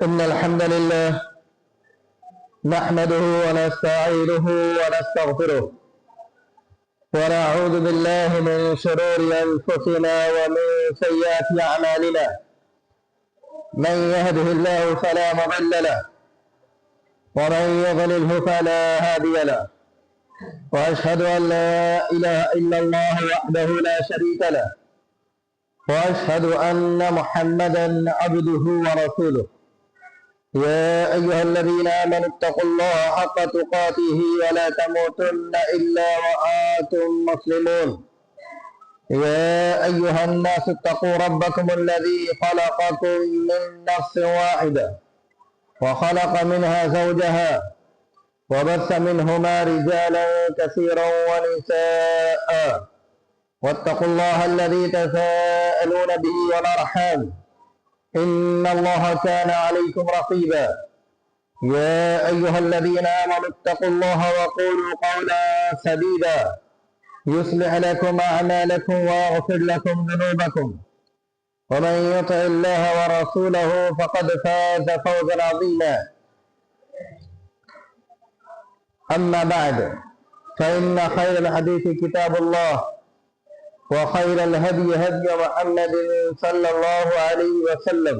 إن الحمد لله نحمده ونستعينه ونستغفره ونعوذ بالله من شرور أنفسنا ومن سيئات أعمالنا. من يهده الله فلا مضل له ومن يضلله فلا هادي له، وأشهد أن لا إله إلا الله وحده لا شريك له، وأشهد أن محمدا عبده ورسوله. يا أيها الذين آمنوا اتقوا الله حق تقاته ولا تموتن إلا وأنتم مسلمون. يا أيها الناس اتقوا ربكم الذي خلقكم من نفس واحدة وخلق منها زوجها وبث منهما رجالا كثيرا ونساء، واتقوا الله الذي تساءلون به والأرحام إن الله كان عليكم رقيبا. يا أيها الذين آمنوا اتقوا الله وقولوا قولا سديدا يصلح لكم أعمالكم ويغفر لكم ذنوبكم، ومن يطع الله ورسوله فقد فاز فوزا عظيما. أما بعد، فإن خير الحديث كتاب الله، وخير الهدي هدي محمد صلى الله عليه وسلم،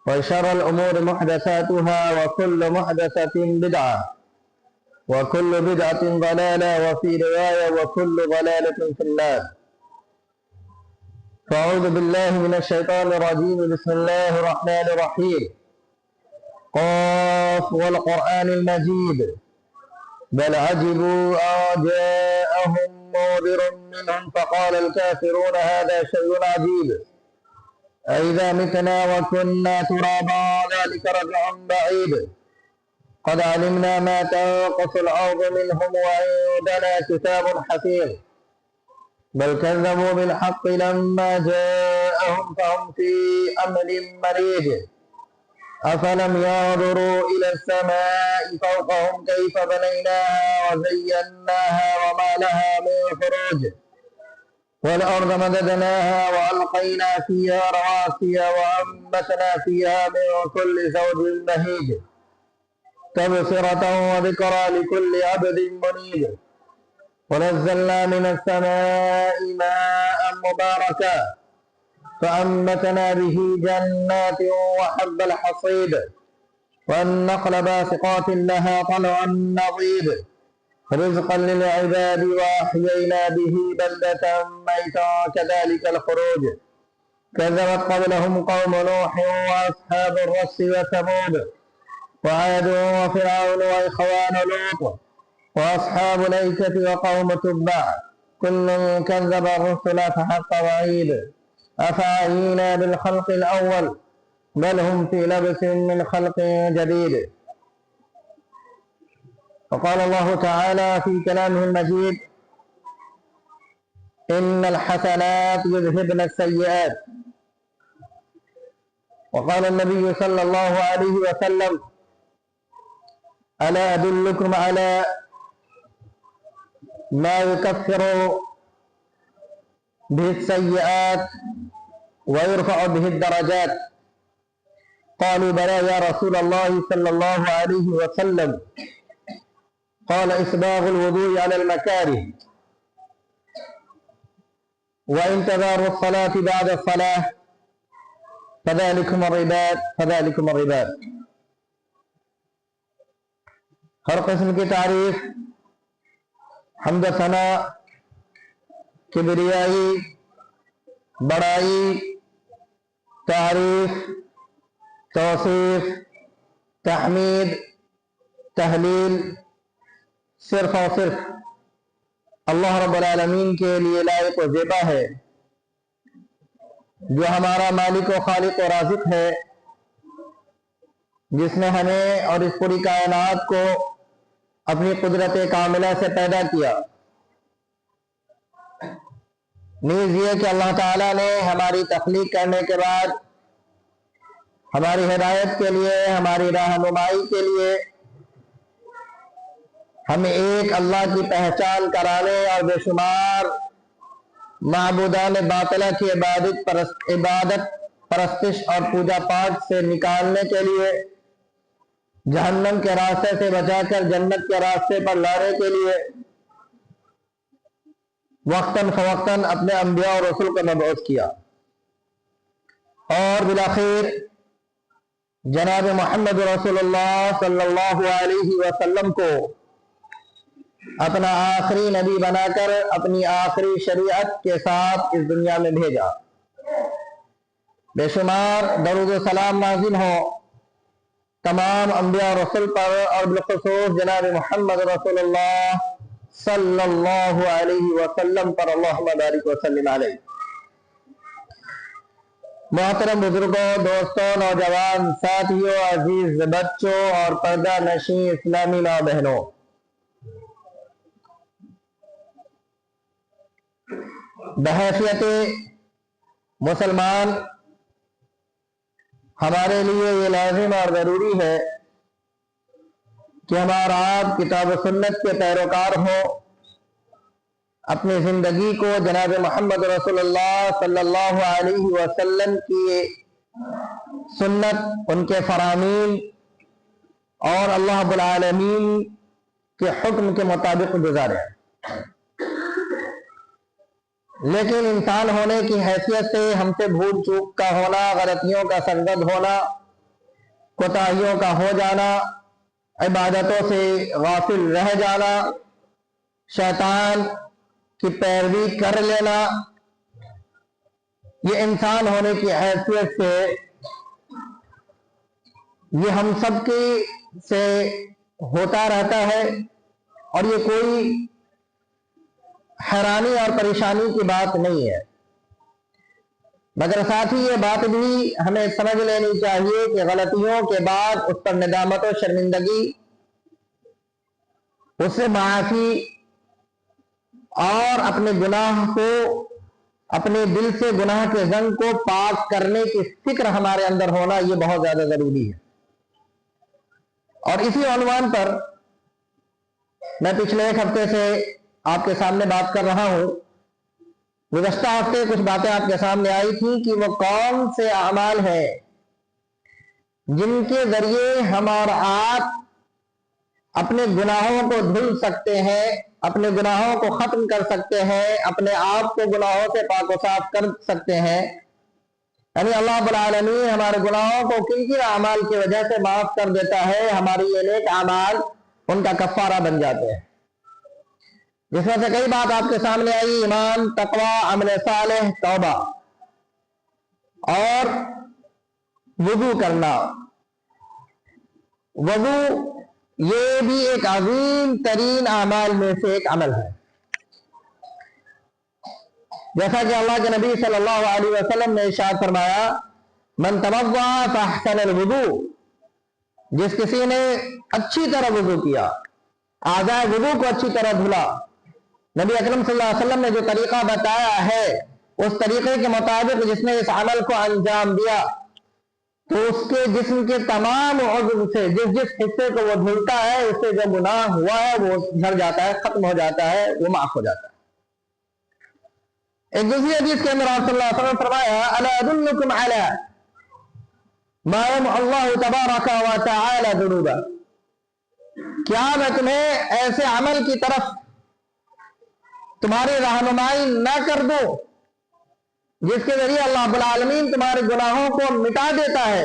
وشر الأمور محدثاتها وكل محدثة بدعة وكل بدعة ضلالة، وفي رواية وكل ضلالة في النار. فأعوذ بالله من الشيطان الرجيم. بسم الله الرحمن الرحيم. قاف والقرآن المجيد بل عجبوا أن جاءهم منذر منهم فقال الكافرون هذا شيء عجيب أئذا متنا وكنا ترابا ذلك رجع بعيد قد علمنا ما تنقص الأرض منهم وعندنا كتاب حفيظ بل كذبوا بالحق لما جاءهم فهم في أمر مريج أفلم ينظروا إلى السماء فوقهم كيف بنيناها وزيناها وما لها من فروج والأرض مددناها وألقينا فيها رواسي وأنبتنا فيها من كل زوج بهيج تبصرة وذكرى لكل عبد منيب ونزلنا من السماء ماء مباركا فأنبتنا به جنات وحب الحصيد والنخل باسقات لها طلع نضيد رزقا للعباد وأحيينا به بلدة ميتا كذلك الخروج كذبت قبلهم قوم نوح وأصحاب الرس وثمود وعاد وفرعون وإخوان لوط وأصحاب الأيكة وقوم تبع كل كذب الرسل فحق وعيد أفعينا بالخلق الأول بل هم في لبس من خلق جديد. وقال الله تعالى في كلامه المجيد إن الحسنات يذهبن السيئات. وقال النبي صلى الله عليه وسلم ألا أدلكم على ما يكفر به السيئات ويرفع به الدرجات؟ قالوا بلى يا رسول الله صلى الله عليه وسلم. قال إسباغ الوضوء على المكاره وانتظار الصلاة بعد الصلاة فذلكم الرباط. ہر قسم کی تعریف، حمد و ثنا، کبریائی، بڑائی، تعریف، توصیف، تحمید، تحلیل صرف اور صرف اللہ رب العالمین کے لیے لائق و زیبا ہے، جو ہمارا مالک و خالق و رازق ہے، جس نے ہمیں اور اس پوری کائنات کو اپنی قدرت کاملہ سے پیدا کیا۔ نیز یہ کہ اللہ تعالیٰ نے ہماری تخلیق کرنے کے بعد ہماری ہدایت کے لیے، ہماری رہنمائی کے لیے ہمیں ایک اللہ کی پہچان کرانے اور بے شمار معبودان باطلہ کی عبادت پرستش اور پوجا پاٹ سے نکالنے کے لیے، جہنم کے راستے سے بچا کر جنت کے راستے پر لانے کے لیے وقتاً فوقتاً اپنے انبیاء اور رسول کو مبعوث کیا، اور بالآخر جناب محمد رسول اللہ صلی اللہ علیہ وسلم کو اپنا آخری نبی بنا کر اپنی آخری شریعت کے ساتھ اس دنیا میں بھیجا۔ بے شمار درود و سلام نازل ہو تمام انبیاء اور رسول پر، اور بالخصوص جناب محمد رسول اللہ صلی اللہ علیہ وسلم پر، اللہم بارک وسلم علیہ۔ محترم بزرگوں، دوستوں، نوجوان ساتھیوں، عزیز بچوں اور پردہ نشین اسلامی ماں بہنوں، بحیثیت مسلمان ہمارے لیے یہ لازم اور ضروری ہے کہ ہمارا آپ کتاب و سنت کے پیروکار ہو، اپنی زندگی کو جناب محمد رسول اللہ صلی اللہ علیہ وسلم کی سنت، ان کے فرامین اور اللہ رب العالمین کے حکم کے مطابق گزارے۔ لیکن انسان ہونے کی حیثیت سے ہم سے بھول چوک کا ہونا، غلطیوں کا سرزد ہونا، کوتاہیوں کا ہو جانا، عبادتوں سے غافل رہ جانا، شیطان کی پیروی کر لینا، یہ انسان ہونے کی حیثیت سے یہ ہم سب کی سے ہوتا رہتا ہے، اور یہ کوئی حیرانی اور پریشانی کی بات نہیں ہے۔ مگر ساتھ ہی یہ بات بھی ہمیں سمجھ لینی چاہیے کہ غلطیوں کے بعد اس پر ندامت و شرمندگی، اس سے معافی اور اپنے گناہ کو، اپنے دل سے گناہ کے زنگ کو پاک کرنے کی فکر ہمارے اندر ہونا، یہ بہت زیادہ ضروری ہے۔ اور اسی عنوان پر میں پچھلے ایک ہفتے سے آپ کے سامنے بات کر رہا ہوں۔ گزشتہ ہفتے کچھ باتیں آپ کے سامنے آئی تھیں کہ وہ کون سے اعمال ہیں جن کے ذریعے ہم اور آپ اپنے گناہوں کو دھل سکتے ہیں، اپنے گناہوں کو ختم کر سکتے ہیں، اپنے آپ کو گناہوں سے پاک و صاف کر سکتے ہیں۔ یعنی اللہ رب العالمین ہمارے گناہوں کو کن کن اعمال کی وجہ سے معاف کر دیتا ہے، ہماری یہ نیک اعمال ان کا کفارہ بن جاتے ہیں، جس میں سے کئی بات آپ کے سامنے آئی: ایمان، تقوی، عمل صالح، توبہ اور وضو کرنا۔ وضو یہ بھی ایک عظیم ترین اعمال میں سے ایک عمل ہے، جیسا کہ اللہ کے نبی صلی اللہ علیہ وسلم نے ارشاد فرمایا: من توضأ فاحسن الوضوء، جس کسی نے اچھی طرح وضو کیا، اعضاء وضو کو اچھی طرح دھلا، نبی اکرم صلی اللہ علیہ وسلم نے جو طریقہ بتایا ہے اس طریقے کے مطابق جس نے اس عمل کو انجام دیا، تو اس کے جسم کے تمام عضو سے جس حصے کو وہ دھلتا ہے، اس سے جو گناہ ہوا ہے وہ جھڑ جاتا ہے، ختم ہو جاتا ہے، وہ معاف ہو جاتا ہے۔ ایک دوسری حدیث کے اندر آپ صلی اللہ علیہ وسلم فرمایا: الا ادلکم علی ما یمحو اللہ تبارک و تعالی ذنوبا، کیا میں تمہیں ایسے عمل کی طرف تمہاری رہنمائی نہ کر دوں جس کے ذریعے اللہ رب العالمین تمہارے گناہوں کو مٹا دیتا ہے،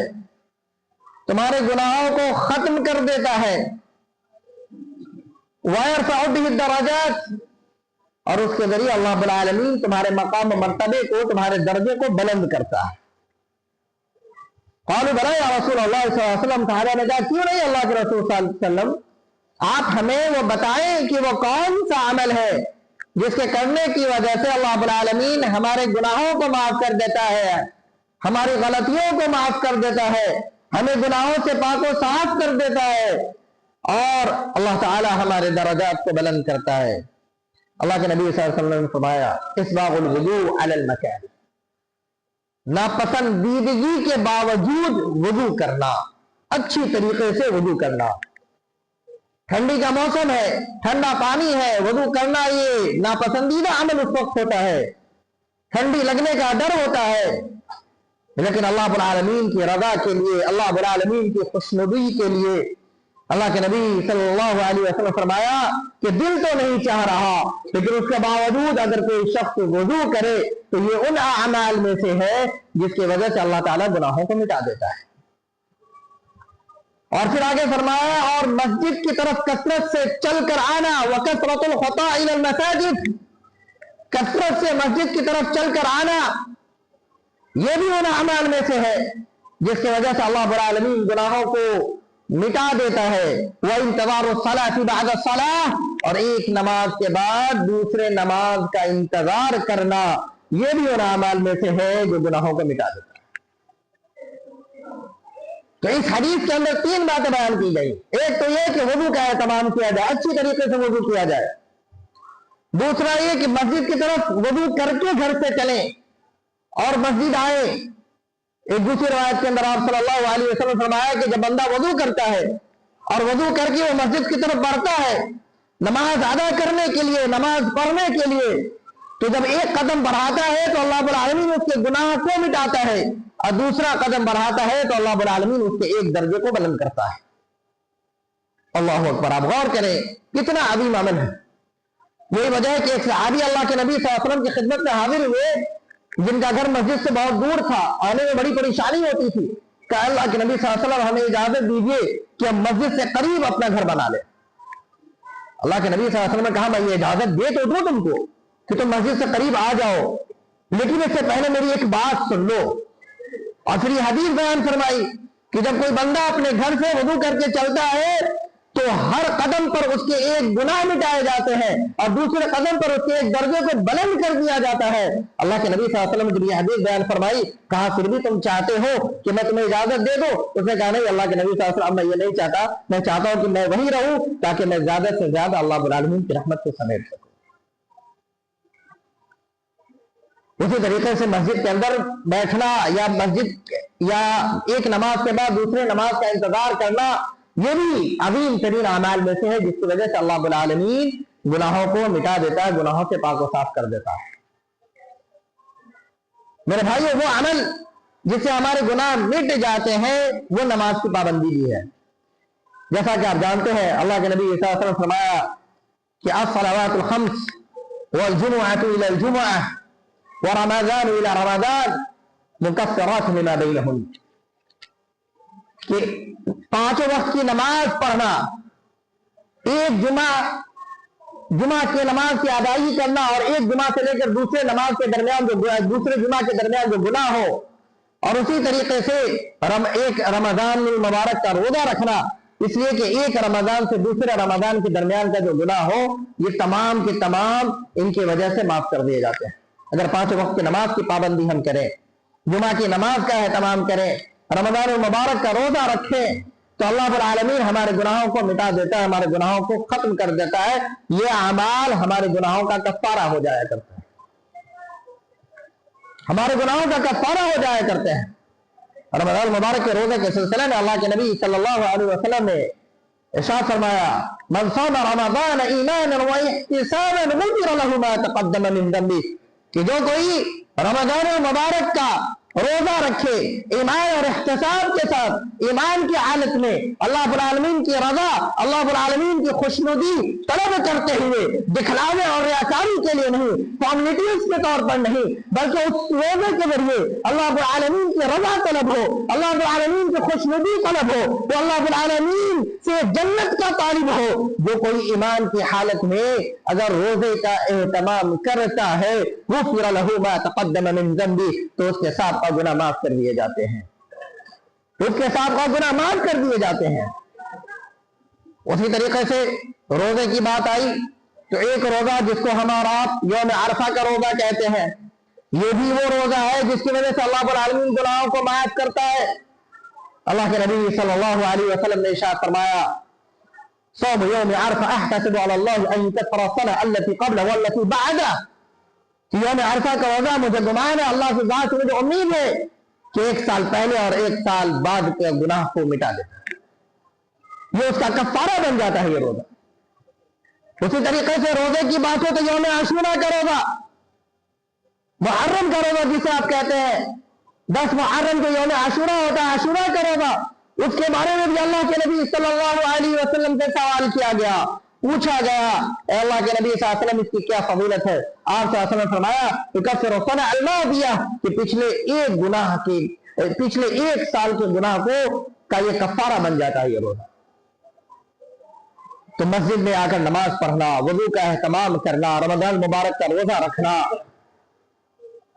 تمہارے گناہوں کو ختم کر دیتا ہے، وَيَرْفَعُ بِهِ الدَّرَجَاتِ، اور اس کے ذریعے اللہ رب العالمین تمہارے مقام و مرتبے کو، تمہارے درجے کو بلند کرتا ہے۔ قالوا بلى یا رسول اللہ صلی اللہ علیہ وسلم، صحابہ نے کہا کیوں نہیں اللہ کے رسول صلی اللہ علیہ وسلم، آپ ہمیں وہ بتائیں کہ وہ کون سا عمل ہے جس کے کرنے کی وجہ سے اللہ رب العالمین ہمارے گناہوں کو معاف کر دیتا ہے، ہماری غلطیوں کو معاف کر دیتا ہے، ہمیں گناہوں سے پاک و صاف کر دیتا ہے، اور اللہ تعالی ہمارے درجات کو بلند کرتا ہے۔ اللہ کے نبی صلی اللہ علیہ وسلم نے فرمایا: اسباغ الوضوء علی المکان، ناپسندیدگی کے باوجود وضو کرنا، اچھی طریقے سے وضو کرنا۔ ٹھنڈی کا موسم ہے، ٹھنڈا پانی ہے، وضو کرنا یہ ناپسندیدہ عمل اس وقت ہوتا ہے، ٹھنڈی لگنے کا ڈر ہوتا ہے، لیکن اللہ رب العالمین کی رضا کے لیے, اللہ رب العالمین کی خوشنودی کے لیے اللہ کے نبی صلی اللہ علیہ وسلم فرمایا کہ دل تو نہیں چاہ رہا, لیکن اس کے باوجود اگر کوئی شخص وضو کرے تو یہ ان اعمال میں سے ہے جس کی وجہ سے اللہ تعالیٰ گناہوں کو مٹا دیتا ہے. اور پھر آگے فرمایا اور مسجد کی طرف کثرت سے چل کر آنا, وکثرۃ الخطا الی المساجد, کثرت سے مسجد کی طرف چل کر آنا یہ بھی ان اعمال میں سے ہے جس کی وجہ سے اللہ رب العالمین گناہوں کو مٹا دیتا ہے. وَإِنْتَظَارُ الصَّلَاةِ بَعْدَ الصَّلَاةِ, اور ایک نماز کے بعد دوسرے نماز کا انتظار کرنا یہ بھی ان اعمال میں سے ہے جو گناہوں کو مٹا دیتا ہے. تو اس حدیث کے اندر 3 باتیں بیان کی گئی. ایک تو یہ کہ وضو کا اہتمام کیا جائے, اچھی طریقے سے وضو کیا جائے. دوسرا یہ کہ مسجد کی طرف وضو کر کے گھر سے چلیں اور مسجد آئے. ایک دوسری روایت کے اندر آپ صلی اللہ علیہ وسلم فرمایا کہ جب بندہ وضو کرتا ہے اور وضو کر کے وہ مسجد کی طرف بڑھتا ہے نماز ادا کرنے کے لیے, نماز پڑھنے کے لیے, تو جب ایک قدم بڑھاتا ہے تو اللہ رب العالمین اس کے گناہ کو مٹاتا ہے, اور دوسرا قدم بڑھاتا ہے تو اللہ رب العالمین اس کے ایک درجے کو بلند کرتا ہے. اللہ اکبر. آپ غور کریں کتنا عظیم عمل ہے. یہی وجہ ہے کہ ایک صحابی اللہ کے نبی صلی اللہ علیہ وسلم کی خدمت میں حاضر ہوئے جن کا گھر مسجد سے بہت دور تھا, آنے میں بڑی پریشانی ہوتی تھی. کہ اللہ کے نبی صلی اللہ علیہ وسلم ہمیں اجازت دیجیے کہ ہم مسجد سے قریب اپنا گھر بنا لیں. اللہ کے نبی صلی اللہ علیہ وسلم نے کہا میں یہ اجازت دے تو دوں تم کو کہ تم مسجد سے قریب آ جاؤ, لیکن اس سے پہلے میری ایک بات سن لو. اور پھر یہ حدیث بیان فرمائی کہ جب کوئی بندہ اپنے گھر سے وضو کر کے چلتا ہے تو ہر قدم پر اس کے ایک گناہ مٹائے جاتے ہیں اور دوسرے قدم پر اس کے ایک درجے کو بلند کر دیا جاتا ہے. اللہ کے نبی صلی اللہ علیہ وسلم نے جب یہ حدیث بیان فرمائی کہا پھر بھی تم چاہتے ہو کہ میں تمہیں اجازت دے دوں؟ اس نے کہا نہیں اللہ کے نبی صلی اللہ علیہ وسلم, میں یہ نہیں چاہتا, میں چاہتا ہوں کہ میں وہیں رہوں تاکہ میں زیادہ سے زیادہ اللہ رب العالمین کی رحمت کو سمیٹ سکوں. اسی طریقے سے مسجد کے اندر بیٹھنا یا مسجد یا ایک نماز کے بعد دوسرے نماز کا انتظار کرنا یہ بھی عظیم ترین اعمال میں سے ہے جس کی وجہ سے اللہ رب العالمین گناہوں کو مٹا دیتا ہے, گناہوں سے پاک و صاف کر دیتا ہے. میرے بھائیو وہ عمل جس سے ہمارے گناہ مٹ جاتے ہیں وہ نماز کی پابندی بھی ہے. جیسا کہ آپ جانتے ہیں اللہ کے نبی صلی اللہ علیہ وسلم فرمایا کہ الصلوات الخمس والجمعۃ الى الجمعہ ورمضان الى رمضان مکفرات لما بینہن, کہ 5 وقت کی نماز پڑھنا, ایک جمعہ کی نماز کی ادائیگی کرنا اور ایک جمعہ سے لے کر دوسرے نماز کے درمیان دوسرے جمعہ کے درمیان جو گناہ ہو, اور اسی طریقے سے ایک رمضان المبارک کا روزہ رکھنا, اس لیے کہ ایک رمضان سے دوسرے رمضان کے درمیان کا جو گناہ ہو یہ تمام کے تمام ان کی وجہ سے معاف کر دیے جاتے ہیں. اگر 5 وقت کی نماز کی پابندی ہم کریں, جمعہ کی نماز کا اہتمام کریں, رمضان المبارک کا روزہ رکھیں, تو اللہ رب العالمین ہمارے گناہوں کو مٹا دیتا ہے, ہمارے گناہوں کو ختم کر دیتا ہے. یہ اعمال ہمارے گناہوں کا کفارہ ہو جایا کرتا ہے, ہمارے گناہوں کا کفارہ ہو جایا کرتے ہیں. رمضان المبارک کے روزے کے سلسلے میں اللہ کے نبی صلی اللہ علیہ وسلم نے ارشاد فرمایا من صام رمضان ایمانا واحتسابا غفر له ما تقدم من ذنبه, کہ جو کوئی رمضان المبارک کا روزہ رکھے ایمان اور احتساب کے ساتھ, ایمان کی حالت میں اللہ رب العالمین کی رضا, اللہ رب العالمین کی خوشنودی طلب کرتے ہوئے, دکھلاوے اور ریاکاری کے لیے نہیں, فارمیلٹیز کے طور پر نہیں, بلکہ اس روزے کے ذریعے اللہ رب العالمین کی رضا طلب ہو, اللہ رب العالمین کی خوشنودی طلب ہو, تو اللہ رب العالمین سے جنت کا طالب ہو. جو کوئی ایمان کی حالت میں اگر روزے کا اہتمام کرتا ہے غفر له ما تقدم من ذنبه, تو اس کے ساتھ گناہ معاف کر دیے جاتے ہیں, اس کے ساتھ گناہ معاف کر دیے جاتے ہیں. اسی طریقے سے روزے کی بات آئی تو ایک روزہ جس کو ہم اور آپ یوم عرفہ کا روزہ کہتے ہیں, یہ بھی وہ روزہ ہے جس کی وجہ سے اللہ رب العالمین گناہوں کو معاف کرتا ہے. اللہ کے نبی صلی اللہ علیہ وسلم نے ارشاد فرمایا صوم یوم عرفہ احتسب علی اللہ ان تکفر السنہ التي قبل والتي بعدہ, یوم عرفہ کا روزہ مجھے گمان ہے, اللہ کی ذات سے مجھے امید ہے کہ 1 سال پہلے اور 1 سال بعد کے گناہ کو مٹا دیتا ہے, یہ اس کا کفارہ بن جاتا ہے یہ روزہ. اسی طریقے سے روزے کی بات ہو تو یوم عاشورہ کا روزہ, محرم کا روزہ جسے آپ کہتے ہیں, 10 मुहर्रम को यौम आशूरा होता है, आशूरा का रोजा, उसके बारे में भी अल्लाह के नबी सल्लल्लाहु अलैहि वसल्लम से सवाल किया गया, पूछा गया, अल्लाह के नबी सल्लल्लाहु अलैहि वसल्लम इसकी क्या फजीलत है। आप सल्लल्लाहु अलैहि वसल्लम ने फरमाया कि पिछले एक साल के गुनाह को का ये कफारा बन जाता है ये रोजा। तो मस्जिद में आकर नमाज पढ़ना, वजू का एहतमाम करना, रमजान मुबारक का रोजा रखना,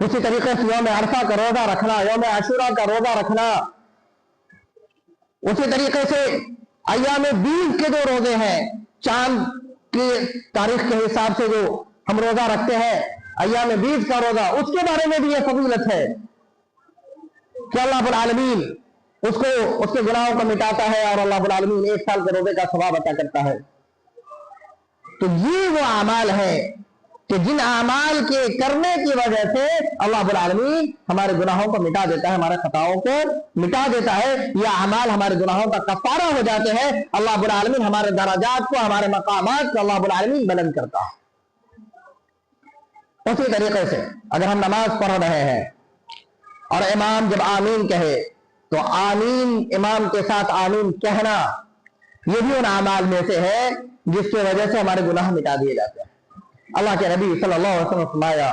उसी तरीके से यौम अरफा का रोजा रखना, यौम आशूरा का रोजा रखना, उसी तरीके से अय्याम बीज के जो रोजे हैं, चांद की तारीख के हिसाब से जो हम रोजा रखते हैं, अय्याम बीज का रोजा, उसके बारे में भी यह फजीलत है कि अल्लाह रब्बुल आलमीन उसको उसके गुनाहों को मिटाता है और अल्लाह रब्बुल आलमीन 1 साल के रोजे का सवाब अता करता है। तो ये वो अमाल है कि जिन अमाल के करने की वजह से अल्लाह रब्बुल आलमीन हमारे गुनाहों को मिटा देता है, हमारे खताओं को मिटा देता है। यह अमाल हमारे गुनाहों का कफारा हो जाते हैं। अल्लाह रब्बुल आलमीन हमारे दराजात को, हमारे मकामात को अल्लाह रब्बुल आलमीन बुलंद करता है। उसी तरीके से अगर हम नमाज पढ़ रहे हैं और इमाम जब आमीन कहे तो आमीन, इमाम के साथ आमीन कहना, यह भी उन अमाल में से है जिसकी वजह से हमारे गुनाह मिटा दिए जाते हैं। अल्लाह के नबी सल्लल्लाहु अलैहि वसल्लम ने फरमाया,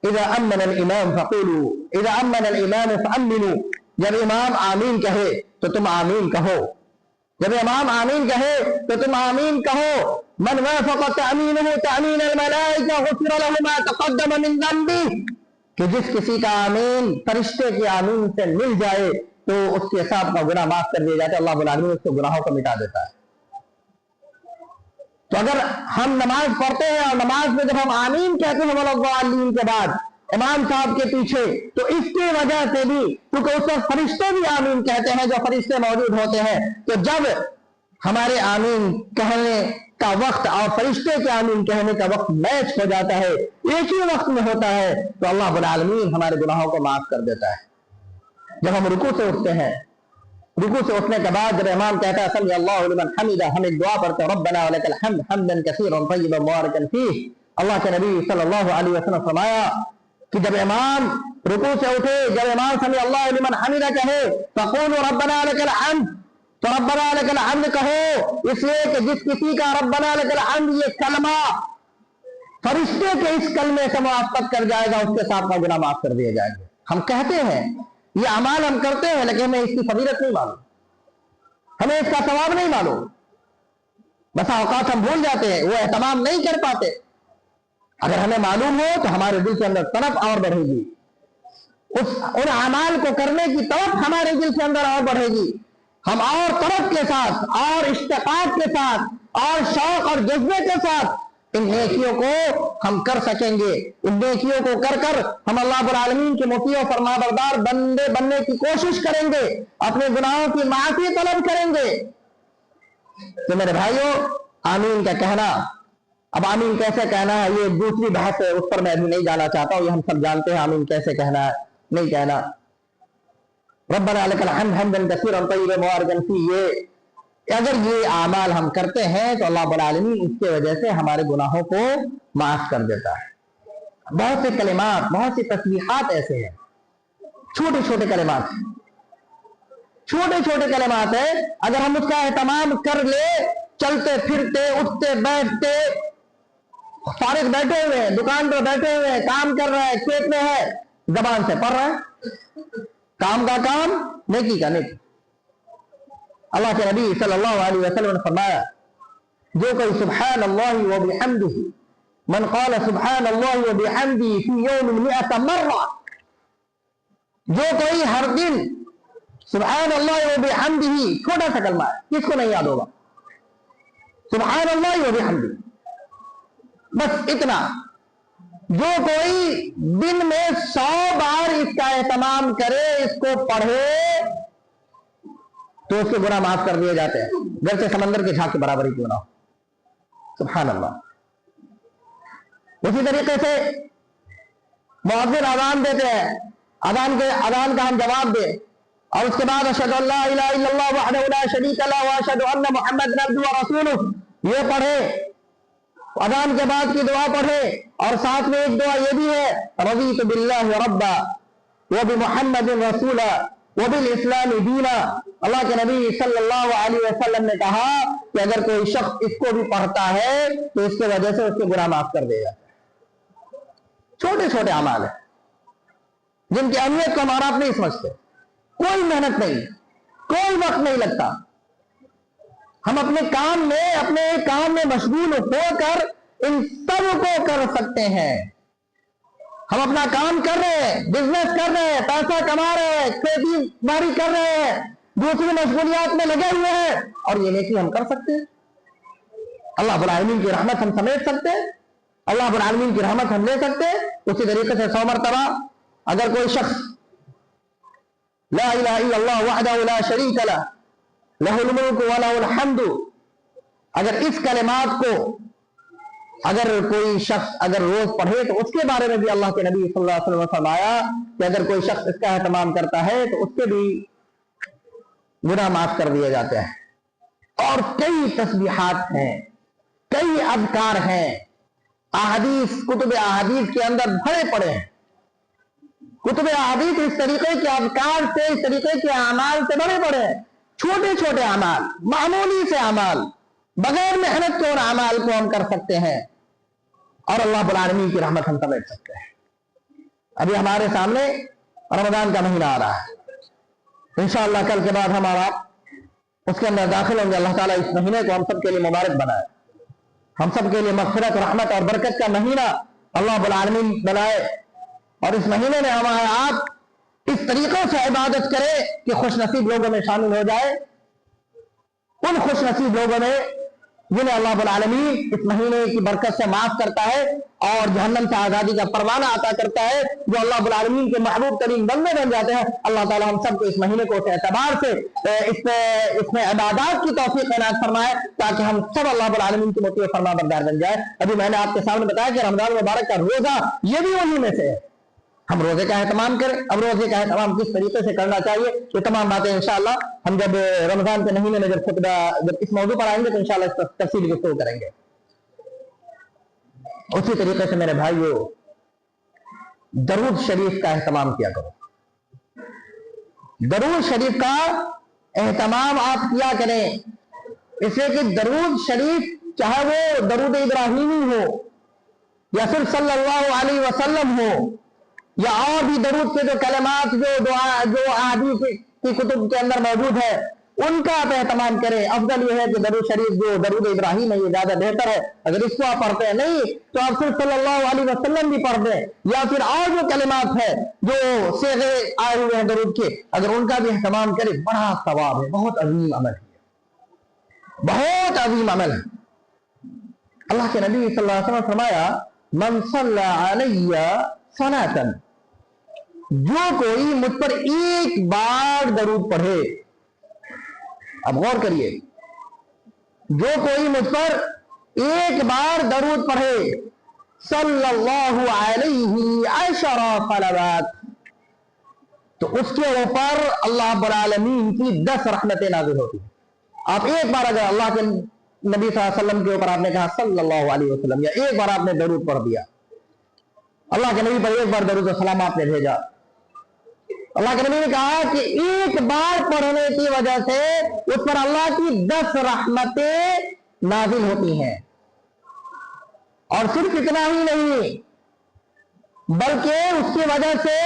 इज़ा अम्मन अल-इमाम फक़ूलू, इज़ा अम्मन अल-इमाम फअम्मिनू, जब इमाम आमीन कहे तो तुम आमीन कहो, जब इमाम आमीन कहे तो तुम आमीन कहो। मन वाफ़क़ तअमीनुहु तअमीन अल-मलाइका गुफ़िर लहु मा तक़द्दम मिन ज़ंबी, कि जिस किसी का आमीन फरिश्ते के आमीन से मिल जाए तो उसके हिसाब का गुनाह माफ कर दिया जाता है, अल्लाह रब्बुल आलमीन उसके गुनाहों को मिटा देता है। तो अगर हम नमाज पढ़ते हैं और नमाज में जब हम आमीन कहते हैं वल्लाहुअल्लाह के बाद इमाम साहब के पीछे, तो इसकी वजह से भी, क्योंकि उस वक्त फरिश्ते भी आमीन कहते हैं, जो फरिश्ते मौजूद होते हैं, तो जब हमारे आमीन कहने का वक्त और फरिश्ते के आमीन कहने का वक्त मैच हो जाता है, एक ही वक्त में होता है, तो अल्लाह रब्बुल आलमीन हमारे गुनाहों को माफ कर देता है। जब हम रुकू से उठते हैं, रुकू से उठने के बाद जब इमाम कहता है समी अल्लाहु लिमन हमिदा, हम एक दुआ पढ़ते हैं रब्बना वलकल हम्द हम्दन कसीरन तय्यिबन मुबारकन फीह। अल्लाह के नबी सल्लल्लाहु अलैहि वसल्लम ने फरमाया कि जब इमाम रुकू से उठे, जब इमाम समी अल्लाहु लिमन हमिदा कहे फक़ूलू रब्बना लकल हम्द, तो रब्बना लकल हम्द कहो, इसलिए कि जिस किसी का रब्बना लकल हम्द ये कलमा फरिश्ते के इस कलमे से मुआफ़क़त कर जाएगा, उसके साथ का गुनाह माफ कर दिए जाएंगे। हम कहते हैं, ये अमाल हम करते हैं, लेकिन हमें इसकी फजीलत नहीं मालूम, हमें इसका सवाब नहीं मालूम, बस औकात हम भूल जाते हैं, वो एहतमाम नहीं कर पाते। अगर हमें मालूम हो तो हमारे दिल के अंदर तड़प और बढ़ेगी, उन अमाल को करने की तड़प हमारे दिल के अंदर और बढ़ेगी। हम और तड़प के साथ और इश्तिकाक के साथ और शौक और जज्बे के साथ इन नेकियों को हम कर सकेंगे। इन नेकियों को कर कर हम अल्लाह रब्बुल आलमीन के मुतीअ और फरमाबरदार बंदे बनने की कोशिश करेंगे, अपने गुनाहों की माफी तलब करेंगे। तो मेरे भाइयों, आमीन का कहना, अब आमीन कैसे कहना है ये दूसरी बहस है, उस पर मैं अभी नहीं जाना चाहता हूं। ये हम सब जानते हैं आमीन कैसे कहना है, नहीं कहना। रब्बना लकल हम्द हम्दन कसीरन तय्यिबन मुबारकन फीह, ये अगर ये आमाल हम करते हैं तो अल्लाह रब्बुल आलमीन इसके वजह से हमारे गुनाहों को माफ कर देता है। बहुत से कलिमात, बहुत सी तस्बीहात ऐसे हैं, छोटे छोटे कलिमात, छोटे छोटे कलिमात है, अगर हम उसका एहतमाम कर ले, चलते फिरते उठते बैठते, फारिग बैठे हुए हैं, दुकान पर बैठे हुए हैं, काम कर रहे हैं, खेत में है, जबान से पढ़ रहे हैं, काम का काम, नेकी का नेकी। अल्लाह के नबी सल्लल्लाहु अलैहि वसल्लम ने फरमाया, जो कोई सुब्हान अल्लाह व बिहम्दिही, मन क़ाल सुब्हान अल्लाह व बिहम्दिही फी यौमिन मिअत मर्रा, जो कोई हर दिन सुब्हान अल्लाह व बिहम्दिही, छोटा सा कलमा है, किसको नहीं याद होगा, सुब्हान अल्लाह व बिहम्दिही, बस इतना, जो कोई दिन में 100 बार इसका एहतमाम करे, इसको पढ़े, तो उसके गुनाह माफ कर दिए जाते हैं, घर से समंदर के झाग के बराबर ही क्यों ना हो। सुभान अल्लाह। उसी तरीके से मुअज्जिन अज़ान देते हैं, अज़ान का हम जवाब दें, और उसके बाद अशहदु अल्ला इलाहा इल्लल्लाह वहदहु ला शरीका लहु व अशहदु अन्ना मुहम्मदन अब्दुहु व रसूलुहु, ये पढ़े, अज़ान के बाद की दुआ पढ़े, और साथ में एक दुआ ये भी है, रज़ीतु बिल्लाहि रब्बा, वो भी मोहम्मद रसूला वो भी इस्लाम दीना। अल्लाह के नबी सल्लल्लाहु अलैहि वसल्लम ने कहा कि अगर कोई शख्स इसको भी पढ़ता है तो इसके वजह से उसके गुनाह माफ कर देगा। छोटे छोटे अमाल है जिनकी अहमियत को हमारा आप नहीं समझते, कोई मेहनत नहीं, कोई वक्त नहीं लगता, हम अपने काम में मशगूल होकर इन सब को कर सकते हैं। हम अपना काम कर रहे हैं, बिजनेस कर रहे हैं, पैसा कमा रहे हैं, खेती बाड़ी कर रहे हैं, दूसरी मशगूलियात में लगे हुए हैं, और ये नेकी हम कर सकते हैं। अल्लाह रब्बुल आलमीन की रहमत हम समेट सकते हैं, अल्लाह रब्बुल आलमीन की रहमत हम ले सकते हैं। उसी तरीके से 100 मरतबा अगर कोई शख्स ला इलाहा इल्लल्लाह वहदहु ला शरीका लह लहुल मुल्कु व लहुल हम्दु, अगर इस कलिमात को अगर कोई शख्स अगर रोज पढ़े तो उसके बारे में भी अल्लाह के नबी सल्लल्लाहु अलैहि वसल्लम ने फरमाया कि अगर कोई शख्स इसका एहतमाम करता है तो उसके भी गुनाह माफ कर दिए जाते हैं। और कई तस्बीहात हैं, कई अज़कार हैं, अहादीस कुतुब अहादीस के अंदर भरे पड़े हैं। कुतुब अहादीस इस तरीके के अज़कार से, इस तरीके के अमाल से भरे पड़े हैं। छोटे छोटे अमाल, मामूली से अमाल, बगैर मेहनत के और अमाल को हम कर सकते हैं और अल्लाह रब्बुल आलमीन की रहमत हम समेट सकते हैं। अभी हमारे सामने रमजान का महीना आ रहा है, इंशाअल्लाह कल के बाद हम और आप उसके अंदर दाखिल होंगे। अल्लाह ताला इस महीने को हम सब के लिए मुबारक बनाए, हम सब के लिए मग़फ़िरत, रहमत और बरकत का महीना अल्लाह रब्बुल आलमीन बनाए। और इस महीने में हमारे आप इस तरीके से इबादत करें कि खुशनसीब लोगों में शामिल हो जाए, उन खुशनसीब लोगों में जिन्हें अल्लाह रब्बुल आलमीन इस महीने की बरकत से माफ करता है और जहन्नम से आजादी का परवाना अता करता है, जो अल्लाह रब्बुल आलमीन के महबूब तरीन बंदे बन जाते हैं। अल्लाह ताला हम सबको इस महीने को उस एतबार से इसमें इबादत की तौफीक इनायत फरमाए ताकि हम सब अल्लाह रब्बुल आलमीन की मोती फरमा बरदार बन जाए। अभी मैंने आपके सामने बताया कि रमजान मुबारक का रोजा ये भी वही में से है। हम रोजे का एहतमाम करें। अब रोजे का एहतमाम किस तरीके से करना चाहिए, ये तमाम बातें इंशाअल्लाह हम जब रमजान के महीने में जब इस मौजू पर आएंगे तो इंशाअल्लाह इस पर तफसीली गुफ्तगू करेंगे। उसी तरीके से मेरे भाइयों, दरूद शरीफ का एहतमाम किया करो। दरूद शरीफ का एहतमाम आप किया करें, इसलिए कि दरूद शरीफ चाहे वो दरूद इब्राहिमी हो या फिर सल्लल्लाहु अलैहि वसल्लम हो या और भी दरूद के जो कलमात जो अहादीस की कुतुब के अंदर मौजूद है उनका आप एहतमाम करें। अफजल यह है कि दरूद शरीफ जो दरूद इब्राहिम है ये ज्यादा बेहतर है। अगर इसको आप पढ़ते हैं नहीं तो आप सिर्फ सल्लल्लाहु अलैहि वसल्लम भी पढ़ दें या फिर और जो कलिमात है जो सेगे आए हुए हैं दरूद के, अगर उनका भी एहतमाम करें, बड़ा सवाब है, बहुत अजीम अमल है, बहुत अजीम अमल है। अल्लाह के नबी सल्लल्लाहु अलैहि वसल्लम फरमाया, मन सल्ला अलैया सलातन, जो कोई मुझ पर एक बार दरूद पढ़े, अब गौर करिए, जो कोई मुझ पर एक बार दरूद पढ़े, सल्लल्लाहु अलैहि अशरा सलावात, तो उसके ऊपर अल्लाह रब्बुल आलमीन की 10 रहमतें नाज़िल होती हैं। आप एक बार अगर अल्लाह के नबी सल्लल्लाहु अलैहि वसल्लम के ऊपर आपने कहा सल्लल्लाहु अलैहि वसल्लम, या एक बार आपने दरूद पढ़ दिया, अल्लाह के नबी पर एक बार दरूद और सलाम आपने भेजा, अल्लाह के नबी ने कहा कि एक बार पढ़ने की वजह से उस पर अल्लाह की 10 रहमतें नाजिल होती हैं। और सिर्फ इतना ही नहीं, बल्कि उसकी वजह से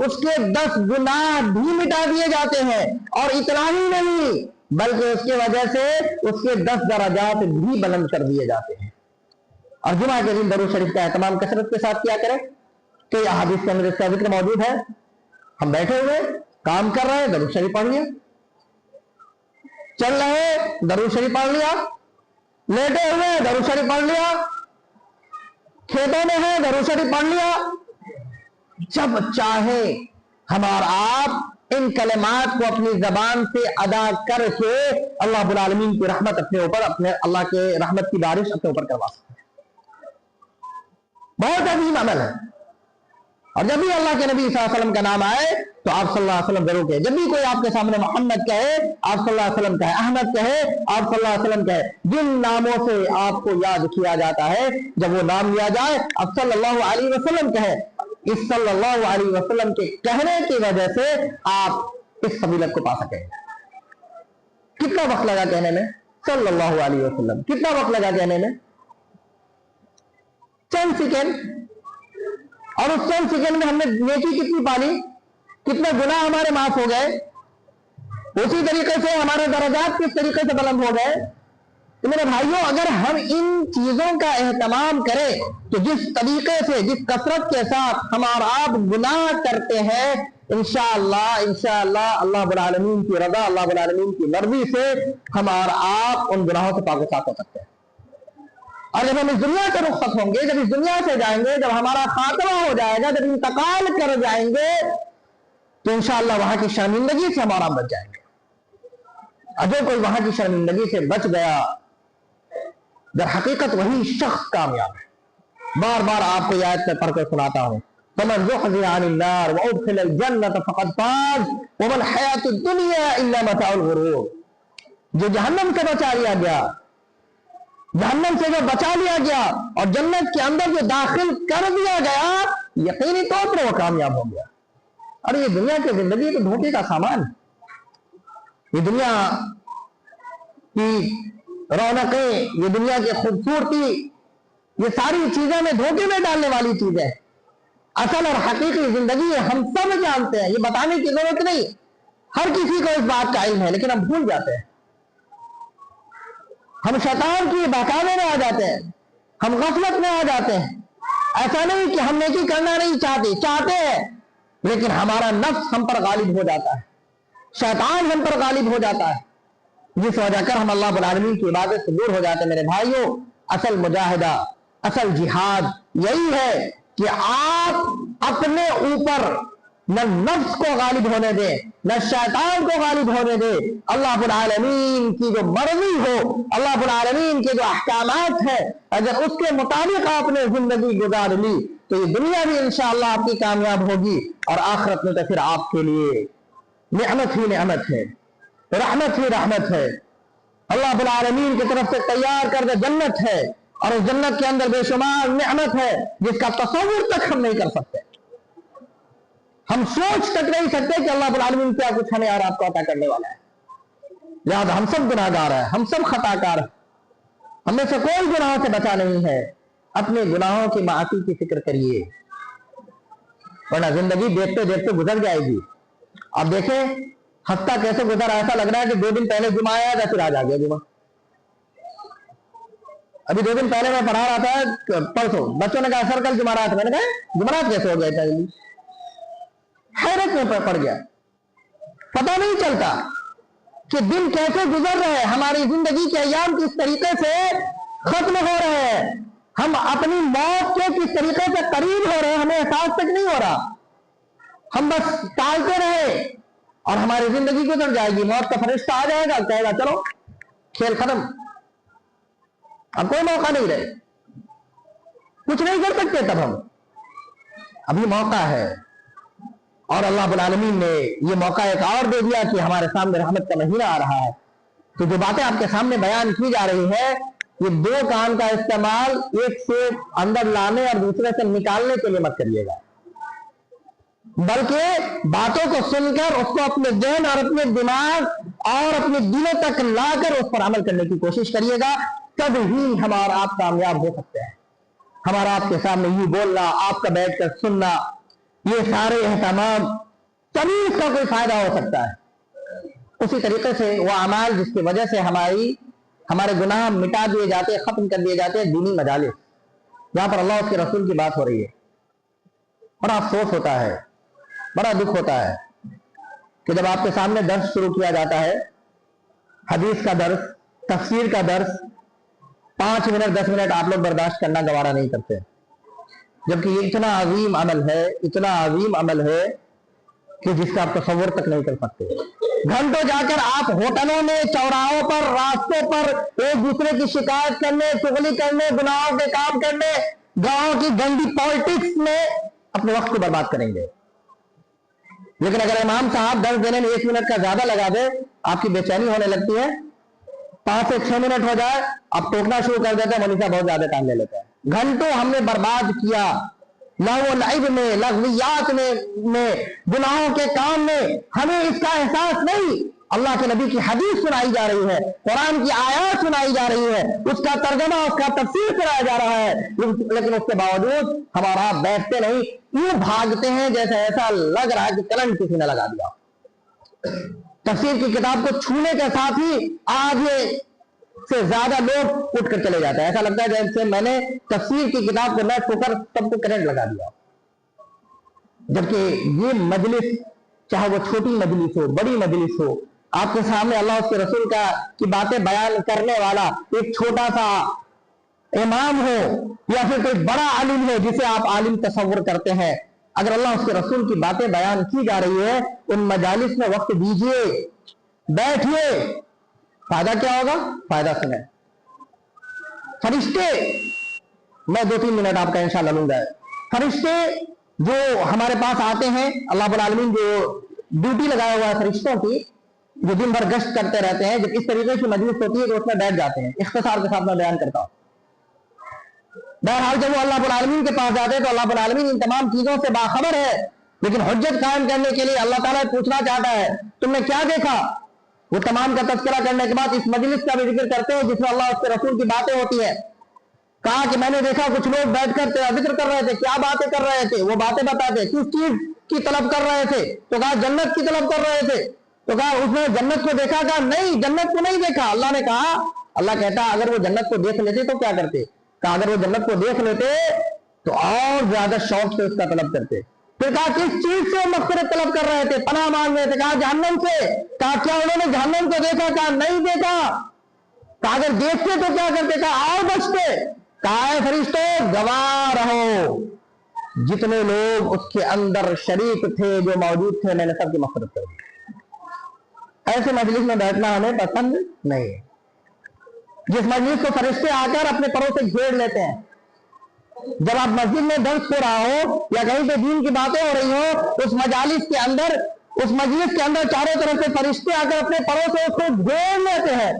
उसके 10 गुनाह भी मिटा दिए जाते हैं। और इतना ही नहीं, बल्कि उसकी वजह से उसके 10 दराजात भी बुलंद कर दिए जाते हैं। और जुमा के दिन दरूद शरीफ का एहतमाम कसरत के साथ किया करें। कई अहादीस के अंदर इसका जिक्र मौजूद है। हम बैठे हुए काम कर रहे हैं, दरूद शरीफ पढ़ लिया, चल रहे दरूद शरीफ पढ़ लिया, लेटे हुए दरूद शरीफ पढ़ लिया, खेतों में है दरूद शरीफ पढ़ लिया। जब चाहे हम और आप इन कलमात को अपनी जबान से अदा करके अल्लाह रब्बुल आलमीन की रहमत अपने ऊपर, अपने अल्लाह के रहमत की बारिश अपने ऊपर करवा सकते हैं। बहुत अजीम अमल है। और जब भी अल्लाह के नबी सल्लल्लाहु अलैहि वसल्लम का नाम आए तो आप सल्लल्लाहु अलैहि वसल्लम जरूर कहे। जब भी कोई आपके सामने मोहम्मद कहे आप सल्लल्लाहु अलैहि वसल्लम कहे, अहमद कहे आप सल्लल्लाहु अलैहि वसल्लम कहे। जिन नामों से आपको याद किया जाता है, जब वो नाम लिया जाए आप सल्लल्लाहु अलैहि वसल्लम कहे। इस सल्लल्लाहु अलैहि वसल्लम के कहने की वजह से आप इस फजीलत को पा सकेंगे। कितना वक्त लगा कहने में? सल्लल्लाहु अलैहि वसल्लम। कितना वक्त लगा कहने में? चंद सेकेंड। और उस चंद सेकेंड में हमने नेकी कितनी पाली, कितने गुनाह हमारे माफ हो गए, उसी तरीके से हमारे दर्जात किस तरीके से बुलंद हो गए। तो मेरे भाइयों, अगर हम इन चीजों का एहतमाम करें तो जिस तरीके से, जिस कसरत के साथ हम और आप गुनाह करते हैं, इंशाअल्लाह अल्लाह रब्बुल आलमीन की रजा, अल्लाह रब्बुल आलमीन की मर्जी से हम और आप उन गुनाहों से पाक साफ हो सकते हैं। और जब हम इस दुनिया से रुखसत होंगे, जब इस दुनिया से जाएंगे, जब हमारा खात्मा हो जाएगा, जब इंतकाल कर जाएंगे, तो इंशाअल्लाह वहां की शर्मिंदगी से हम आराम बच जाएंगे। अगर कोई वहां की शर्मिंदगी से बच गया, दर हकीकत वही शख्स कामयाब है। बार बार आपको ये आयत में पढ़कर सुनाता हूं, फमन ज़ुहज़िहा अनिन नार व उदखिलल जन्नत फक़द फ़ाज़ व मल हयातुद दुनिया इल्ला मताउल गुरूर। जो जहन्नम से बचा लिया गया, जहन्नम से जो बचा लिया गया और जन्नत के अंदर जो दाखिल कर दिया गया, यकीनी तौर पर वो कामयाब हो गया। अरे ये दुनिया की जिंदगी तो धोखे का सामान, ये दुनिया की रौनकें, ये दुनिया की खूबसूरती, ये सारी चीजें में धोखे में डालने वाली चीजें। असल और हकीकी जिंदगी हम सब जानते हैं, ये बताने की जरूरत नहीं, हर किसी को इस बात का इल्म है, लेकिन हम भूल जाते हैं। हम शैतान की बहकावे में आ जाते हैं, हम गफलत में आ जाते हैं। ऐसा नहीं कि हम नेकी करना नहीं चाहते हैं, लेकिन हमारा नफ्स हम पर गालिब हो जाता है, शैतान हम पर गालिब हो जाता है, जिस वजह कर हम अल्लाह रब्बुल आलमीन की इबादत से दूर हो जाते हैं। मेरे भाइयों, असल मुजाहिदा, असल जिहाद यही है कि आप अपने ऊपर न नफ्स को गालिब होने दे, न शैतान को गालिब होने दे। अल्लाह रब्बुल आलमीन की जो मर्जी हो, अल्लाह रब्बुल आलमीन के जो अहकामात है, अगर उसके मुताबिक आपने जिंदगी गुजार ली तो ये दुनिया भी इंशाअल्लाह आपकी कामयाब होगी और आखिरत में तो फिर आपके लिए नेमत ही नेमत है, रहमत ही रहमत है। अल्लाह रब्बुल आलमीन की तरफ से तैयार कर दे जन्नत है, और उस जन्नत के अंदर बेशुमार नेमत है जिसका तसव्वुर तक हम नहीं कर सकते, हम सोच तक नहीं सकते कि अल्लाह रब्बुल आलमीन क्या कुछ हमें और आपको अता करने वाला है। लिहाजा हम सब गुनाहगार हैं, हम सब खताकार हैं, हमें से कोई गुनाहों से बचा नहीं है। अपने गुनाहों की माफी की फिक्र करिए, वरना जिंदगी देखते देखते गुजर जाएगी। अब देखें हफ्ता कैसे गुजरा, ऐसा लग रहा है कि 2 दिन पहले जुमा आया था, फिर आज आ गया जुमा। अभी 2 दिन पहले मैं पढ़ा रहा था, परसों बच्चों ने कहा सर कल जुमारात, मैंने कहा जुमारात कैसे हो गया था, हैरत में पड़ गया। पता नहीं चलता कि दिन कैसे गुजर रहे हैं, हमारी जिंदगी के अय्याम किस तरीके से खत्म हो रहे हैं, हम अपनी मौत के किस तरीके से करीब हो रहे हैं, हमें एहसास तक नहीं हो रहा। हम बस टालते रहे और हमारी जिंदगी गुजर जाएगी। मौत का फरिश्ता आ जाएगा, कहेगा चलो खेल खत्म, अब कोई मौका नहीं रहे, कुछ नहीं कर सकते तब हम। अभी मौका है और अल्लाह रब्बुल आलमीन ने ये मौका एक और दे दिया कि हमारे सामने रहमत का महीना आ रहा है। तो जो बातें आपके सामने बयान की जा रही है, ये 2 कान का इस्तेमाल एक से अंदर लाने और दूसरे से निकालने के लिए मत करिएगा, बल्कि बातों को सुनकर उसको अपने ज़हन और अपने दिमाग और अपने दिलों तक लाकर उस पर अमल करने की कोशिश करिएगा। तब ही हमारा आप कामयाब हो सकते हैं। हमारा आपके सामने ये बोलना, आपका बैठकर सुनना, ये सारे एहतमाम, तभी इसका कोई फायदा हो सकता है। उसी तरीके से वो अमाल जिसकी वजह से हमारे गुनाह मिटा दिए जाते, खत्म कर दिए जाते हैं, दीनी मजालिस, जहां पर अल्लाह उसके रसूल की बात हो रही है। बड़ा अफसोस होता है, बड़ा दुख होता है कि जब आपके सामने दर्स शुरू किया जाता है, हदीस का दर्स, तफसीर का दर्स, 5 मिनट 10 मिनट आप लोग बर्दाश्त करना गवारा नहीं करते, जबकि ये इतना अजीम अमल है, इतना अजीम अमल है कि जिसका आप तसव्वुर तक नहीं कर सकते। घंटों जाकर आप होटलों में, चौराहों पर, रास्तों पर एक दूसरे की शिकायत करने, चुगली करने, गुनाहों के काम करने, गांव की गंदी पॉलिटिक्स में अपने वक्त को बर्बाद करेंगे। लेकिन अगर इमाम साहब दर्स देने में 1 मिनट का ज्यादा लगा दे, आपकी बेचैनी होने लगती है। 5 से 6 मिनट हो जाए, आप टोकना शुरू कर देते हैं, मौलवी साहब बहुत ज्यादा टाइम ले लेते हैं। घंटों हमने बर्बाद किया लहव लइब में, लग़वियात में, गुनाहों के काम में हमें इसका एहसास नहीं। अल्लाह के नबी की हदीस सुनाई जा रही है, कुरान की आयत सुनाई जा रही है, उसका तर्जमा, उसका तफसीर कराया जा रहा है, लेकिन उसके बावजूद हमारा आप बैठते नहीं, यूं भागते हैं जैसे ऐसा लग रहा है कि करंट किसी ने लगा दिया। तफसीर की किताब को छूने के साथ ही आगे से ज्यादा लोग उठ कर चले जाते हैं, ऐसा लगता है जैसे मैंने तफसीर की किताब को न छूकर सबको करंट लगा दिया। जबकि ये मजलिस, चाहे वो छोटी मजलिस हो, बड़ी मजलिस हो, आपके सामने अल्लाह उसके रसूल की बातें बयान करने वाला एक छोटा सा इमाम हो या फिर कोई बड़ा आलिम हो जिसे आप आलिम तस्वुर करते हैं, अगर अल्लाह उसके रसूल की बातें बयान की जा रही है, उन मजालिस में वक्त दीजिए, बैठिए। फायदा क्या होगा? फायदा सुने। फरिश्ते, मैं 2-3 मिनट आपका इंशाअल्लाह लूंगा। फरिश्ते जो हमारे पास आते हैं, अल्लाह रब्बुल आलमीन जो ड्यूटी लगाया हुआ है फरिश्तों की, जो दिन भर गश्त करते रहते हैं, जब इस तरीके की मजलिस होती है तो उसमें बैठ जाते हैं। इख्तिसार के साथ मैं बयान करता हूं। बहरहाल जब वो अल्लाह रब्बुल आलमीन के पास जाते हैं तो अल्लाह रब्बुल आलमीन इन तमाम चीजों से बाखबर है, लेकिन हुज्जत कायम करने के लिए अल्लाह ताला पूछना चाहता है, तुमने क्या देखा? वो तमाम का तज़किरा करने के बाद इस मजलिस का भी जिक्र करते हैं जिसमें अल्लाह उसके रसूल की बातें होती है। कहा कि मैंने देखा कुछ लोग बैठकर तेरा जिक्र कर रहे थे। क्या बातें कर रहे थे? वो बातें बताते, किस चीज की तलब कर रहे थे? तो कहा जन्नत की तलब कर रहे थे। तो कहा उसने जन्नत को देखा? कहा नहीं, जन्नत को नहीं देखा। अल्लाह ने कहा, अल्लाह कहता अगर वो जन्नत को देख लेते तो क्या करते? कहा अगर वो जन्नत को देख लेते तो और ज्यादा शौक से उसका तलब करते। फिर कहा किस चीज से मग़फ़िरत तलब कर रहे थे, पनाह मांग रहे थे? कहा जहन्नम से। कहा क्या उन्होंने जहन्नम को देखा? कहा नहीं देखा। कहा अगर देखते तो क्या करते? कहा और बचते। कहा फरिश्तों गवाह रहो, जितने लोग उसके अंदर शरीक थे, जो मौजूद थे, मैंने सबकी मग़फ़िरत कर दी। ऐसे मजलिस में बैठना हमें पसंद नहीं है, जिस मजलिस को फरिश्ते आकर अपने परों से घेर लेते हैं। जब आप मस्जिद में दर्स हो रहा हो या कहीं पे दीन की बातें हो रही हो, उस मजालिस के अंदर, उस मजलिस के अंदर चारों तरफ से फरिश्ते आकर अपने परों से उसको घेर लेते हैं।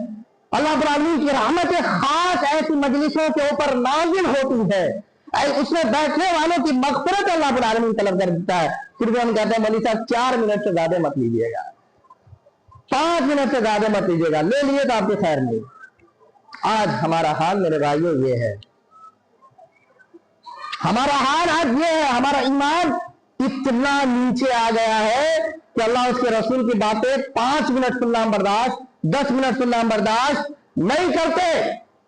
अल्लाह रब्बुल आलमीन की रहमत खास ऐसी मजलिसों के ऊपर नाज़िल होती है, उसमें बैठने वालों की मग़फ़िरत अल्लाह रब्बुल आलमीन तलब कर देता है। फिर भी हम कहते हैं मौलवी साहब 4 मिनट से ज्यादा मत लीजिएगा, 5 मिनट से ज्यादा मत लीजिएगा, ले लिए तो आपकी खैर नहीं। आज हमारा हाल मेरे भाइयों ये है, हमारा हाल आज ये है, हमारा ईमान इतना नीचे आ गया है कि अल्लाह उसके रसूल की बातें 5 मिनट सुनना बर्दाश्त, 10 मिनट सुनना बर्दाश्त नहीं करते।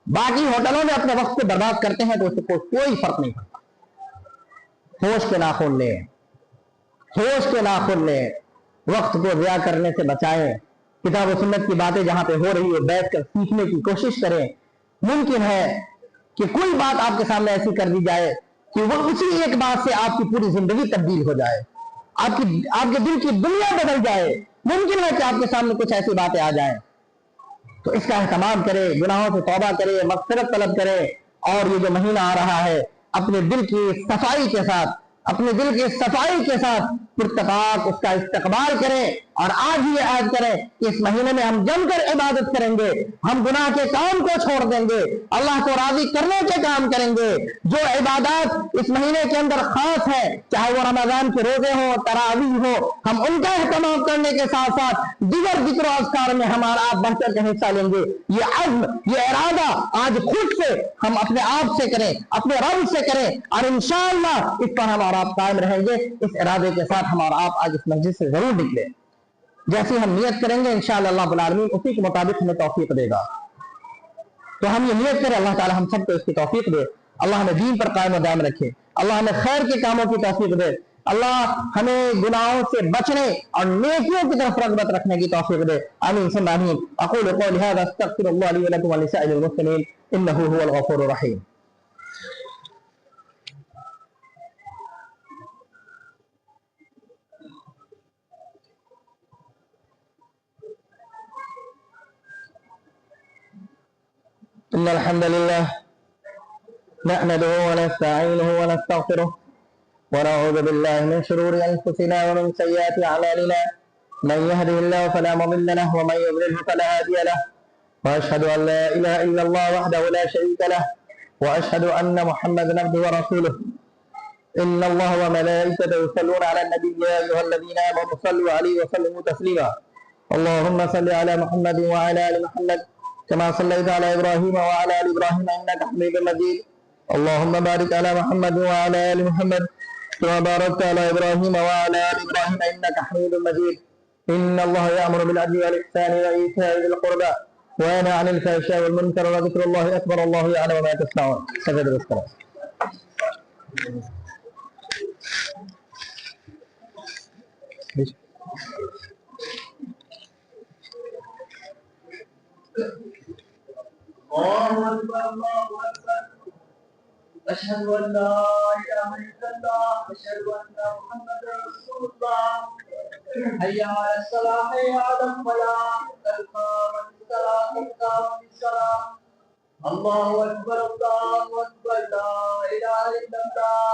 बाकी होटलों में अपने वक्त को बर्बाद करते हैं तो उसको कोई फर्क नहीं पड़ता। होश के नाखून ले, होश के नाखून ले, वक्त को ज़िया करने से बचाएं। किताब और सुन्नत की बातें जहां पे हो रही है बैठकर सीखने की कोशिश करें। मुमकिन है कि कोई बात आपके सामने ऐसी कर दी जाए कि वो उसी एक बात से आपकी पूरी जिंदगी तब्दील हो जाए, आपके दिल की दुनिया बदल जाए। मुमकिन है कि आपके सामने कुछ ऐसी बातें आ जाएं, तो इसका एहतमाम करें, गुनाहों से तौबा करें, मग़फ़िरत तलब करें। और ये जो महीना आ रहा है, अपने दिल की सफाई के साथ, अपने दिल की सफाई के साथ पुरतपाक उसका इस्तक़बाल करें और आज ही ऐद करें कि इस महीने में हम जमकर इबादत करेंगे, हम गुनाह के काम को छोड़ देंगे, अल्लाह को राज़ी करने के काम करेंगे। जो इबादत इस महीने के अंदर खास है, चाहे वो रमजान के रोजे हो, तरावीह हो, हम उनका एहतमाम करने के साथ साथ दीगर ज़िक्र और अस्कार में हमारा आप बढ़ चढ़ के हिस्सा लेंगे। ये अज़्म, ये इरादा आज खुद से हम अपने आप से करें, अपने रब से करें और इंशाअल्लाह इस पर हमारा आप कायम रहेंगे। इस इरादे के साथ हमारा आप आज इस मस्जिद से जरूर निकले। जैसी हम नियत करेंगे इंशाअल्लाह अल्लाह रब्बुल आलमीन उसी के मुताबिक हमें तौफीक देगा। तो हम ये नियत करें, अल्लाह ताला हम सबको इसकी तौफीक दे। अल्लाह हमें दीन पर कायम दायम रखे, अल्लाह हमें खैर के कामों की तौफीक दे, अल्लाह हमें गुनाहों से बचने और नेकियों की तरफ रग़बत रखने की तौफीक दे। आमीन सुम्मा आमीन। अक़ूलु क़ौली हाज़ा अस्तग़फ़िरुल्लाह ली व लकुम व लिसाइरिल मुस्लिमीन इन्नहु हुवल गफ़ूरुर रहीम। इन्नल हम्दुलिल्लाह नहमदुहु व नस्तईनुहु व नस्तगफिरुह व नऊज़ु बिल्लाहि मिन शुरूरि अनफुसिना व मिन सय्यिआति अअमालिना मन यहदिहिल्लाहु फला मुदिल्ल लहु व मन युद्लिलहु फला हादिय लहु व अशहदु अन ला इलाहा इल्लल्लाह वहदहु ला शरीका लहु व अशहदु अन्न मुहम्मदन अब्दुहु व रसूलुहु। إن الله وملائكته يصلون على النبي يا أيها الذين آمنوا صلوا عليه وسلموا تسليما اللهم صل على محمد وعلى آل محمد كما صليت على إبراهيم وعلى آل إبراهيم إنك حميد مجيد اللهم بارك على محمد وعلى آل محمد كما باركت على إبراهيم وعلى آل إبراهيم إنك حميد مجيد إن الله يأمر بالعدل والإحسان وإيتاء ذي القربى وينهى عن الفحشاء والمنكر وذكر الله أكبر الله يعلم ما تصنعون. سجد بالصلاة. الله أكبر الله أكبر أشهد أن لا إله إلا الله أشهد أن محمدا رسول الله حي على الصلاة حي على الفلاح قد قامت الصلاة قد قامت الصلاة الله أكبر لا إله إلا الله.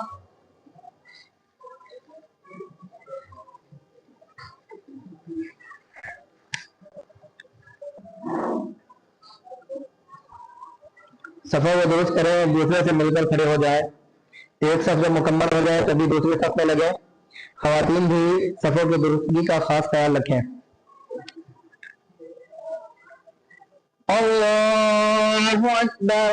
صفوں کو درست کریں دوسرے سے مل کر کھڑے ہو جائیں ایک صف جب مکمل ہو جائے تبھی دوسرے صف میں لگے خواتین بھی صفوں کی درستگی کا خاص خیال رکھیں. اللہ اکبر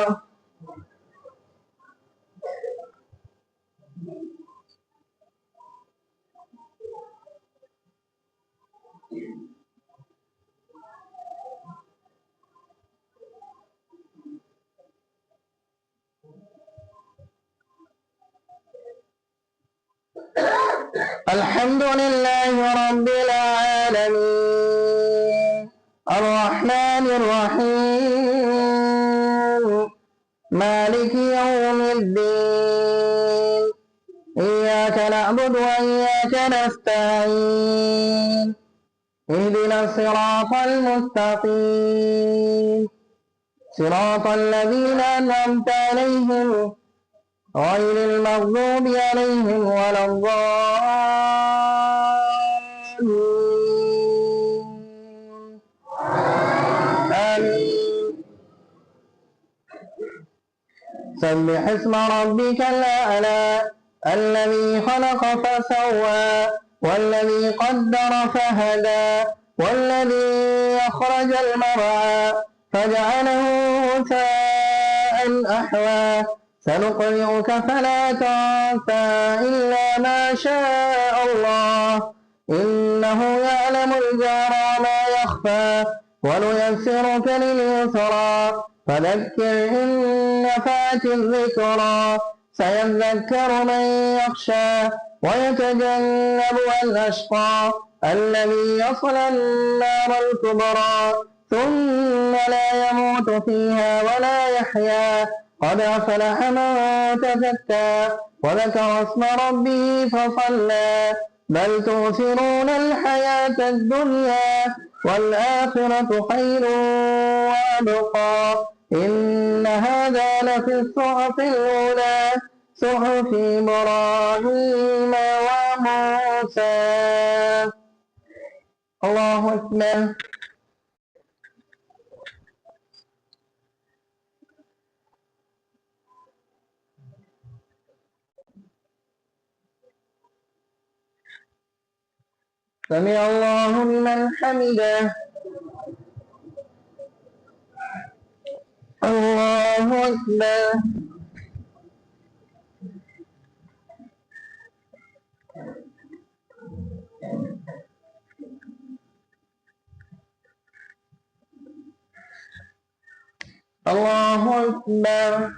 الحمد لله رب العالمين الرحمن الرحيم مالك يوم الدين إياك نعبد وإياك نستعين اهدنا الصراط المستقيم صراط الذين أنعمت عليهم غير المغضوب عليهم ولا الضالين آمين. سبح اسم ربك الأعلى الذي خلق فسوى والذي قدر فهدى والذي أخرج المرعى فجعله غثاء أحوى سنقرئك فلا تنسى إلا ما شاء الله إنه يعلم الجهر وما يخفى ونيسرك لليسرى فذكر إن نفعت الذكرى سيذكر من يخشى ويتجنبها الأشقى الذي يصلى النار الكبرى ثم لا يموت فيها ولا يحيا قد أفلح من تزكى وذكر اسم ربه فصلى بل تؤثرون الحياة الدنيا والآخرة خير وأبقى إن هذا لفي الصحف الأولى صحف إبراهيم وموسى. الله أكبر. سمع الله لمن حمده. الله أكبر. الله أكبر.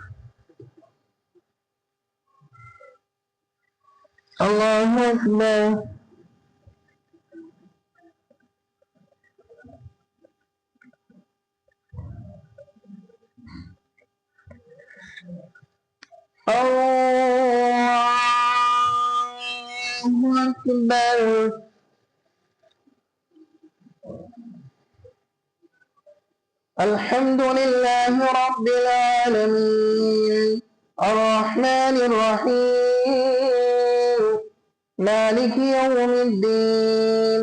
الله أكبر. الله أكبر. الحمد لله رب العالمين الرحمن الرحيم مالك يوم الدين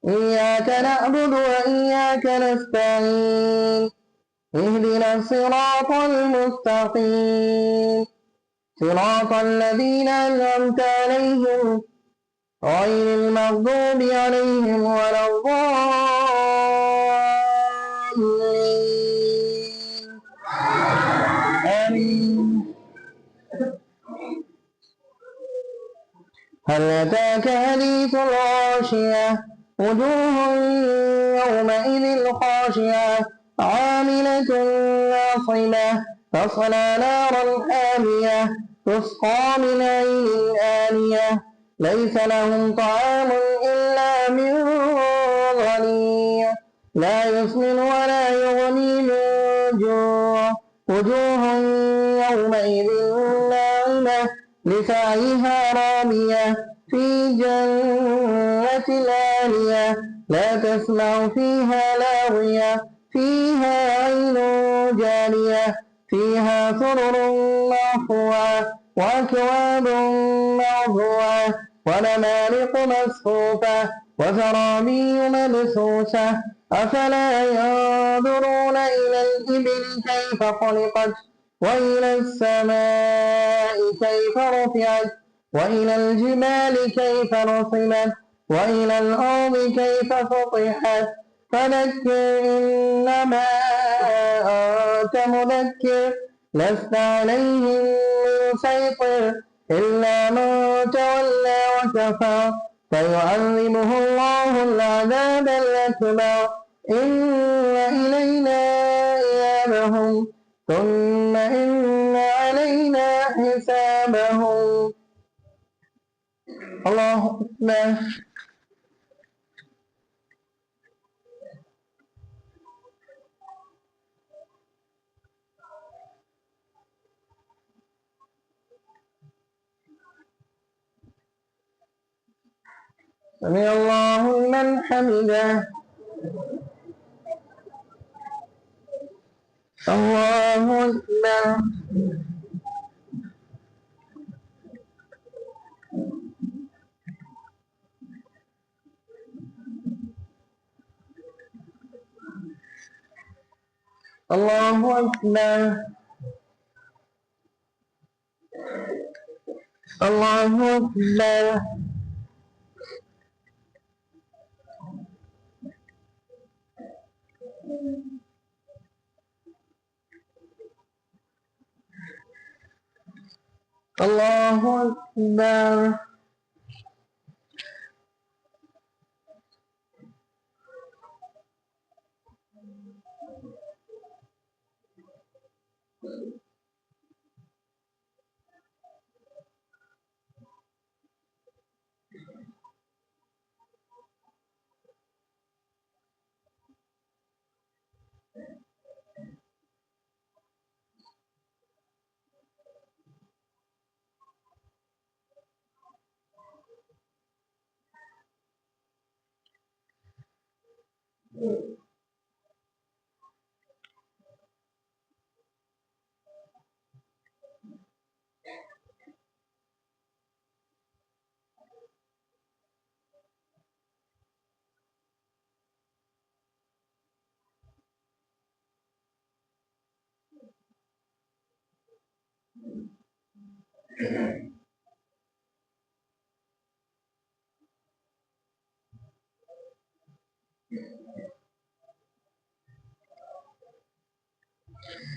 إياك نعبد وإياك نستعين اهدنا الصراط المستقيم صراط الذين أنعمت عليهم غير المغضوب عليهم ولا الضالين آمين. هل أتاك حديث الغاشية وجوه يومئذ خاشعة عاملة ناصبة تصلى نارا حامية تسقى من عين آنية ليس لهم طعام إلا من ضريع لا يسمن ولا يغني من جوع وجوه يومئذ ناعمة لسعيها راضية في جنة عالية لا تسمع فيها لاغية فيها عين جارية فيها سرر مرفوعة وأكواب موضوعة ونمارق مصفوفة وزرابي مبثوثة أفلا ينظرون إلى الإبل كيف خلقت وإلى السماء كيف رفعت وإلى الجبال كيف نصبت وإلى الأرض كيف سطحت فذكر إنما أنت مذكر لست عليهم بمسيطر إلا من تولى وكفر فيعذبه الله العذاب الأكبر إن إلينا إيابهم ثم إن علينا حسابهم. الله أكبر. سمع الله لمن حمده. الله أكبر. الله أكبر. الله أكبر. الله أكبر.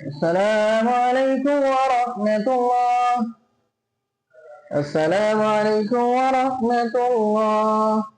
السلام عليكم ورحمة الله. السلام عليكم ورحمة الله.